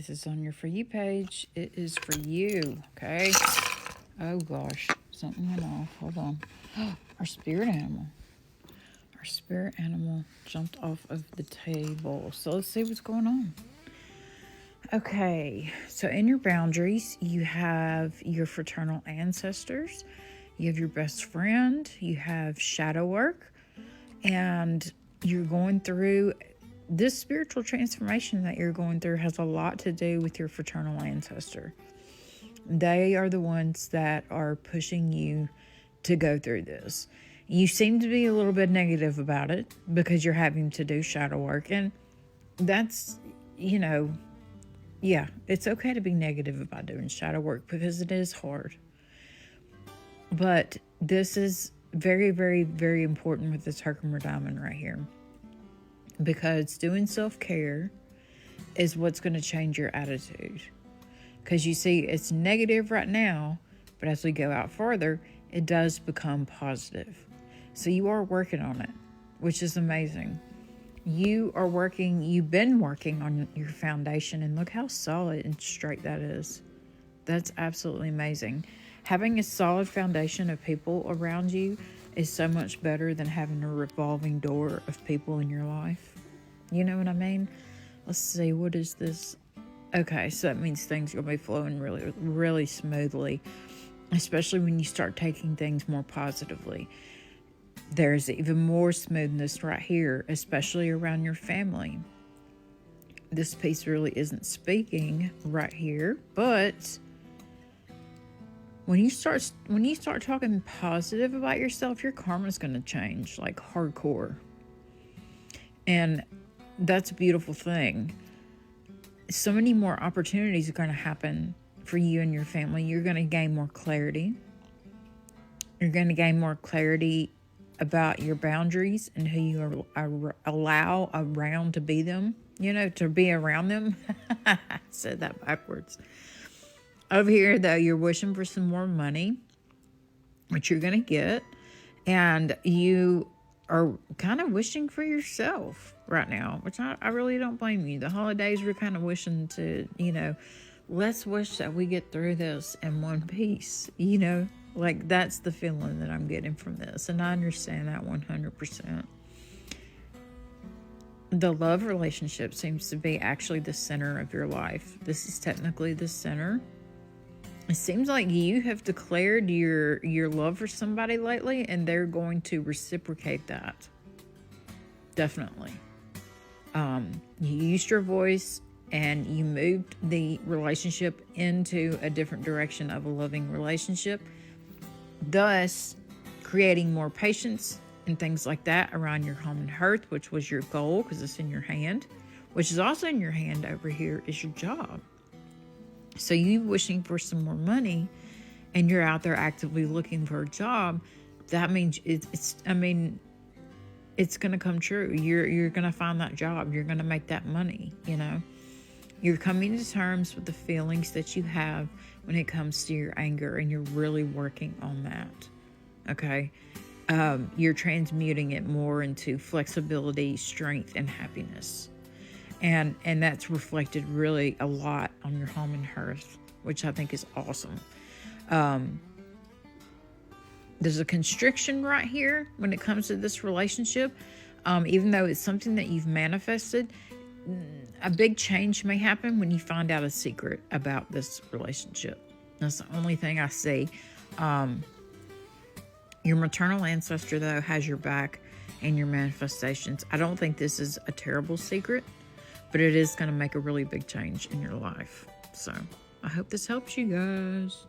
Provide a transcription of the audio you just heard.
This is on your For You page. It is for you, okay? Oh, gosh. Something went off. Hold on. Our spirit animal. Our spirit animal jumped off of the table. So let's see what's going on. Okay. So in your boundaries, you have your fraternal ancestors. You have your best friend. You have shadow work. And you're going through... This spiritual transformation that you're going through has a lot to do with your fraternal ancestor. They are the ones that are pushing you to go through this. You seem to be a little bit negative about it because you're having to do shadow work. And that's, yeah, it's okay to be negative about doing shadow work because it is hard. But this is very, very, very important with this Herkimer diamond right here. Because doing self-care is what's going to change your attitude. Because you see, it's negative right now, but as we go out further, it does become positive. So you are working on it, which is amazing. You've been working on your foundation, and look how solid and straight that is. That's absolutely amazing. Having a solid foundation of people around you is so much better than having a revolving door of people in your life. You know what I mean? Let's see, what is this? Okay, so that means things are going to be flowing really, really smoothly, especially when you start taking things more positively. There's even more smoothness right here, especially around your family. This piece really isn't speaking right here, but when you start talking positive about yourself, your karma's going to change, like hardcore. And that's a beautiful thing. So many more opportunities are going to happen for you and your family. You're going to gain more clarity. You're going to gain more clarity about your boundaries and who you allow around to be them, to be around them. I said that backwards. Over here, though, you're wishing for some more money, which you're going to get. And you are kind of wishing for yourself right now, which I really don't blame you. The holidays, we're kind of wishing to, let's wish that we get through this in one piece, like that's the feeling that I'm getting from this. And I understand that 100%. The love relationship seems to be actually the center of your life. This is technically the center. It seems like you have declared your love for somebody lately, and they're going to reciprocate that. Definitely. You used your voice, and you moved the relationship into a different direction of a loving relationship, thus creating more patience and things like that around your home and hearth, which was your goal because it's in your hand, which is also in your hand over here is your job. So you wishing for some more money and you're out there actively looking for a job, that means it's going to come true. You're going to find that job. You're going to make that money, You're coming to terms with the feelings that you have when it comes to your anger, and you're really working on that. Okay? You're transmuting it more into flexibility, strength, and happiness. And that's reflected really a lot on your home and hearth, which I think is awesome. There's a constriction right here when it comes to this relationship. Even though it's something that you've manifested, a big change may happen when you find out a secret about this relationship. That's the only thing I see. Your maternal ancestor, though, has your back in your manifestations. I don't think this is a terrible secret, but it is going to make a really big change in your life. So I hope this helps you guys.